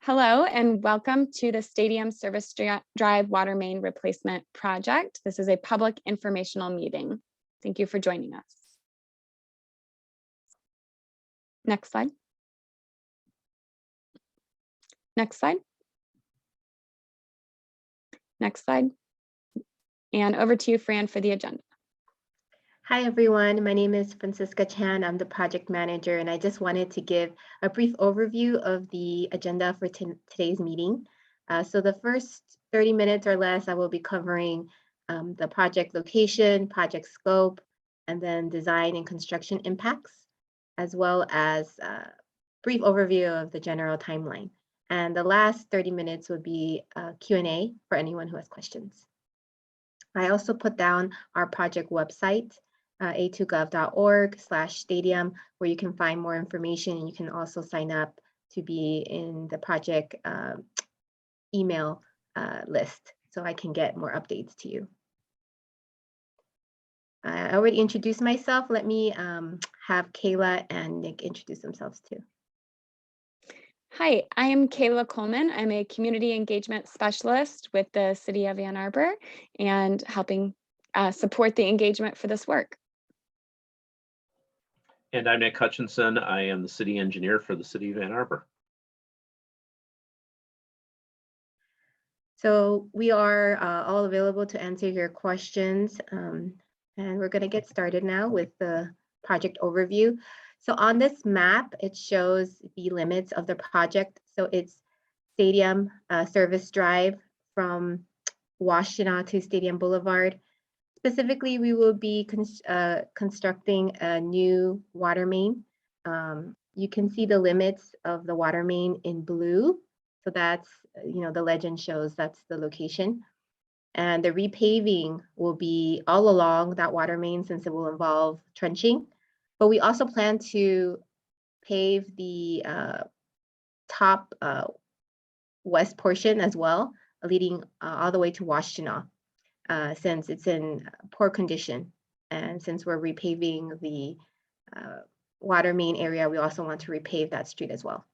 Hello and welcome to the Stadium Service Drive Water Main Replacement Project. This is a public informational meeting. Thank you for joining us. Next slide. Next slide. Next slide. And over to you, Fran, for the agenda. Hi, everyone. My name is Francisca Chan. I'm the project manager, and I just wanted to give a brief overview of the agenda for today's meeting. So the first 30 minutes or less, I will be covering the project location, project scope, and then design and construction impacts, as well as a brief overview of the general timeline. And the last 30 minutes would be Q&A for anyone who has questions. I also put down our project website, a2gov.org/stadium, where you can find more information, and you can also sign up to be in the project email list so I can get more updates to you. I already introduced myself. Let me have Kayla and Nick introduce themselves too. Hi, I am Kayla Coleman. I'm a community engagement specialist with the City of Ann Arbor and helping support the engagement for this work. And I'm Nick Hutchinson. I am the city engineer for the City of Ann Arbor. So we are all available to answer your questions. And we're going to get started now with the project overview. So on this map, it shows the limits of the project. So it's Stadium Service Drive from Washtenaw to Stadium Boulevard. Specifically, we will be constructing a new water main. You can see the limits of the water main in blue. So that's, the legend shows that's the location. And the repaving will be all along that water main since it will involve trenching. But we also plan to pave the top west portion as well, leading all the way to Washtenaw. Since it's in poor condition. And since we're repaving the water main area, we also want to repave that street as well.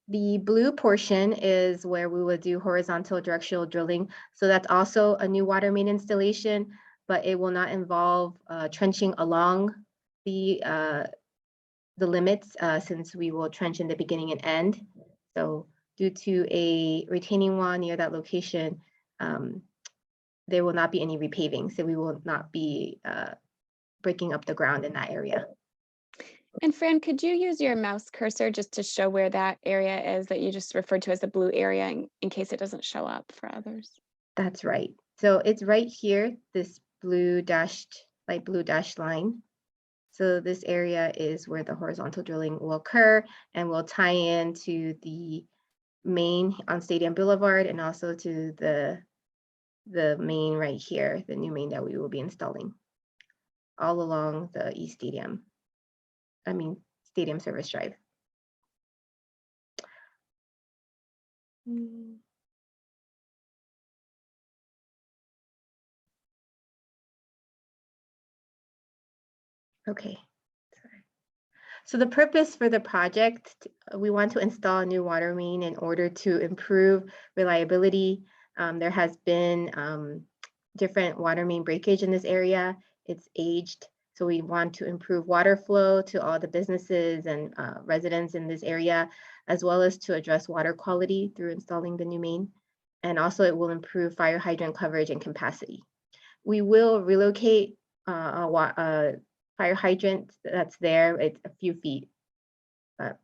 The blue portion is where we will do horizontal directional drilling. So that's also a new water main installation, but it will not involve trenching along the limits since we will trench in the beginning and end. So due to a retaining wall near that location, there will not be any repaving, so we will not be breaking up the ground in that area. And Fran, could you use your mouse cursor just to show where that area is that you just referred to as the blue area in case it doesn't show up for others? That's right. So it's right here, this light blue dashed line. So this area is where the horizontal drilling will occur and will tie in to the main on Stadium Boulevard and also to the main right here, the new main that we will be installing all along the Stadium Service Drive. Okay. So the purpose for the project, we want to install a new water main in order to improve reliability. There has been different water main breakage in this area. It's aged, so we want to improve water flow to all the businesses and residents in this area, as well as to address water quality through installing the new main. And also it will improve fire hydrant coverage and capacity. We will relocate a fire hydrant that's there. It's a few feet. But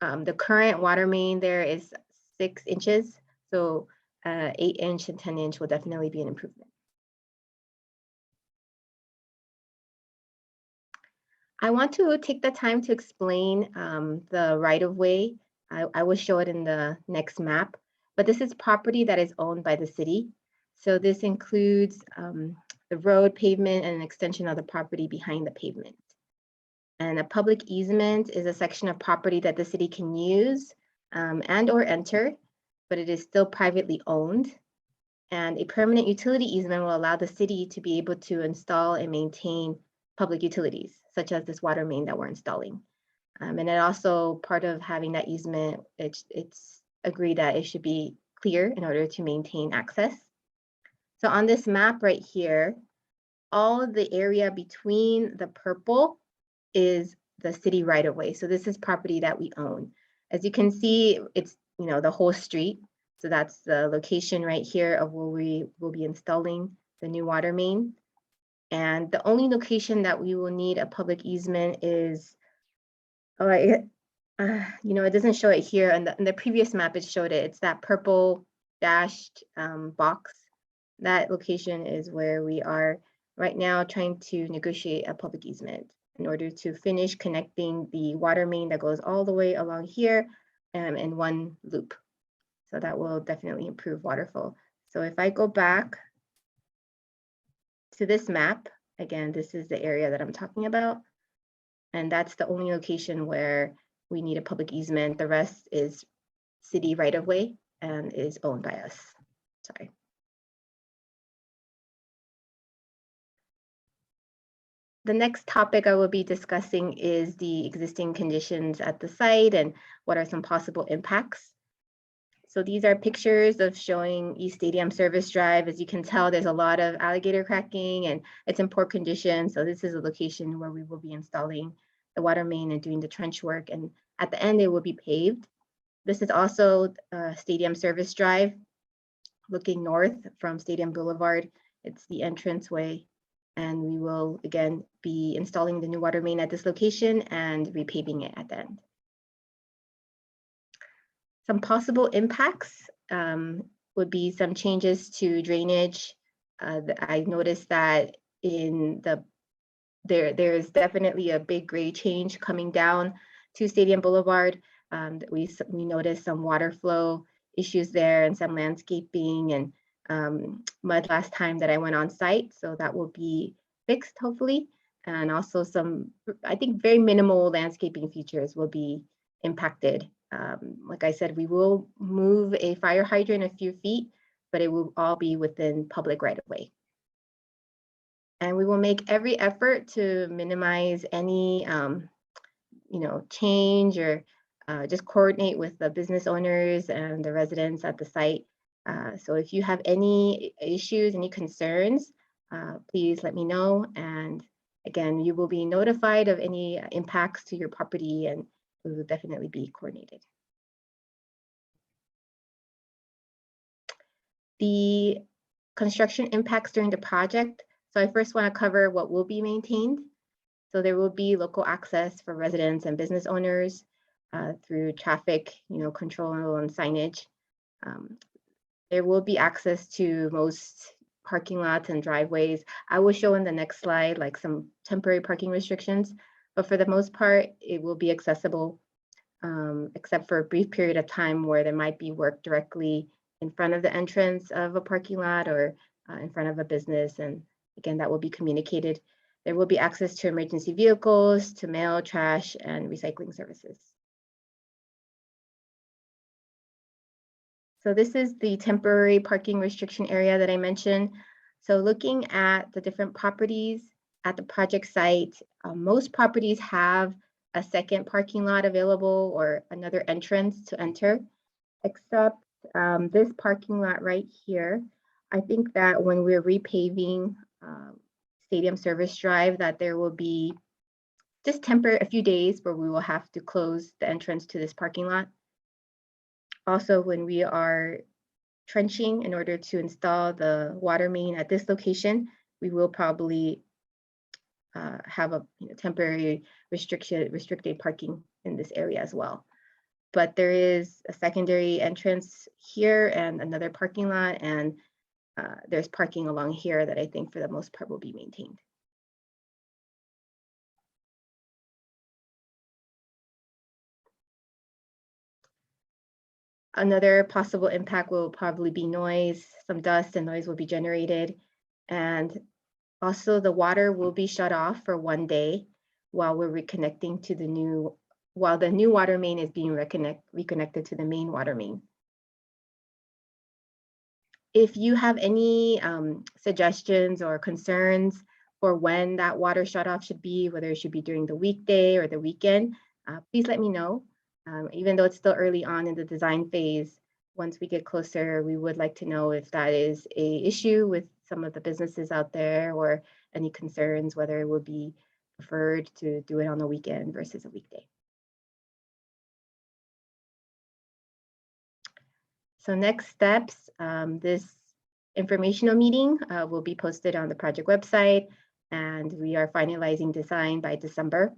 the current water main there is 6 inches. So 8-inch and 10-inch will definitely be an improvement. I want to take the time to explain the right-of-way. I will show it in the next map, but this is property that is owned by the city. So this includes the road, pavement, and an extension of the property behind the pavement. And a public easement is a section of property that the city can use and or enter, but it is still privately owned. And a permanent utility easement will allow the city to be able to install and maintain public utilities, such as this water main that we're installing. And it also, part of having that easement, it's agreed that it should be clear in order to maintain access. So on this map right here, all of the area between the purple is the city right of way. So this is property that we own. As you can see, it's, you know, the whole street. So that's the location right here of where we will be installing the new water main. And the only location that we will need a public easement is, you know, it doesn't show it here. In the previous map, it showed it. It's that purple dashed box. That location is where we are right now trying to negotiate a public easement in order to finish connecting the water main that goes all the way along here in one loop. So that will definitely improve water flow. So if I go back to this map, again, this is the area that I'm talking about. And that's the only location where we need a public easement. The rest is city right of way and is owned by us. Sorry. The next topic I will be discussing is the existing conditions at the site and what are some possible impacts. So these are pictures of showing East Stadium Service Drive. As you can tell, there's a lot of alligator cracking and it's in poor condition. So this is a location where we will be installing the water main and doing the trench work. And at the end, it will be paved. This is also Stadium Service Drive, looking north from Stadium Boulevard. It's the entranceway. And we will, again, be installing the new water main at this location and repaving it at the end. Some possible impacts would be some changes to drainage. I noticed that there's definitely a big grade change coming down to Stadium Boulevard. We noticed some water flow issues there and some landscaping and mud last time that I went on site. So that will be fixed hopefully. And also some, I think, very minimal landscaping features will be impacted. Like I said, we will move a fire hydrant a few feet, but it will all be within public right of way. And we will make every effort to minimize any change or just coordinate with the business owners and the residents at the site. So if you have any issues, any concerns, please let me know. And again, you will be notified of any impacts to your property and we will definitely be coordinated. The construction impacts during the project. So I first want to cover what will be maintained. So there will be local access for residents and business owners through traffic, control and signage. There will be access to most parking lots and driveways. I will show in the next slide like some temporary parking restrictions, but for the most part, it will be accessible, except for a brief period of time where there might be work directly in front of the entrance of a parking lot or in front of a business. And again, that will be communicated. There will be access to emergency vehicles, to mail, trash, and recycling services. So this is the temporary parking restriction area that I mentioned. So looking at the different properties at the project site, most properties have a second parking lot available or another entrance to enter, except this parking lot right here. I think that when we're repaving Stadium Service Drive, that there will be just a few days where we will have to close the entrance to this parking lot. Also, when we are trenching in order to install the water main at this location, we will probably have a temporary restricted parking in this area as well. But there is a secondary entrance here and another parking lot, and there's parking along here that I think for the most part will be maintained. Another possible impact will probably be noise. Some dust and noise will be generated. And also the water will be shut off for one day while we're reconnecting to the new water main is being reconnected to the main water main. If you have any suggestions or concerns for when that water shut off should be, whether it should be during the weekday or the weekend, please let me know. Even though it's still early on in the design phase, once we get closer, we would like to know if that is a issue with some of the businesses out there or any concerns, whether it would be preferred to do it on a weekend versus a weekday. So next steps, this informational meeting will be posted on the project website, and we are finalizing design by December.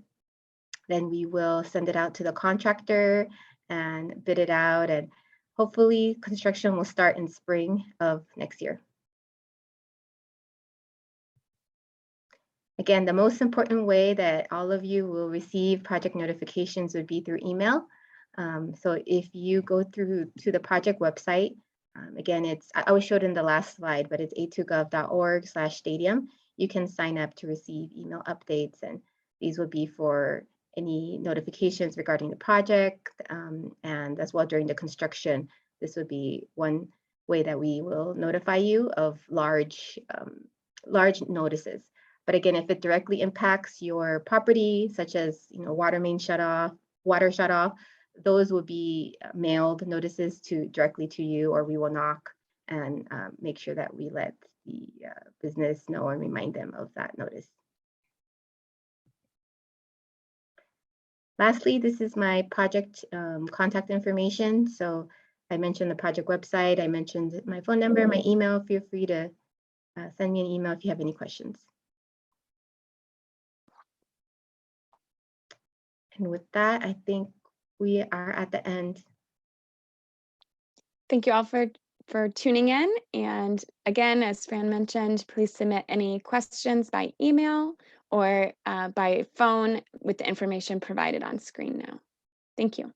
Then we will send it out to the contractor and bid it out, and hopefully construction will start in spring of next year. Again, the most important way that all of you will receive project notifications would be through email. So if you go through to the project website, again, I always showed in the last slide, but it's a2gov.org/stadium. You can sign up to receive email updates, and these will be for any notifications regarding the project, and as well during the construction. This would be one way that we will notify you of large notices. But again, if it directly impacts your property, such as water main shut off, water shut off, those will be mailed notices directly to you, or we will knock and make sure that we let the business know and remind them of that notice. Lastly, this is my project contact information. So I mentioned the project website, I mentioned my phone number, my email. Feel free to send me an email if you have any questions. And with that, I think we are at the end. Thank you all for tuning in. And again, as Fran mentioned, please submit any questions by email or by phone with the information provided on screen now. Thank you.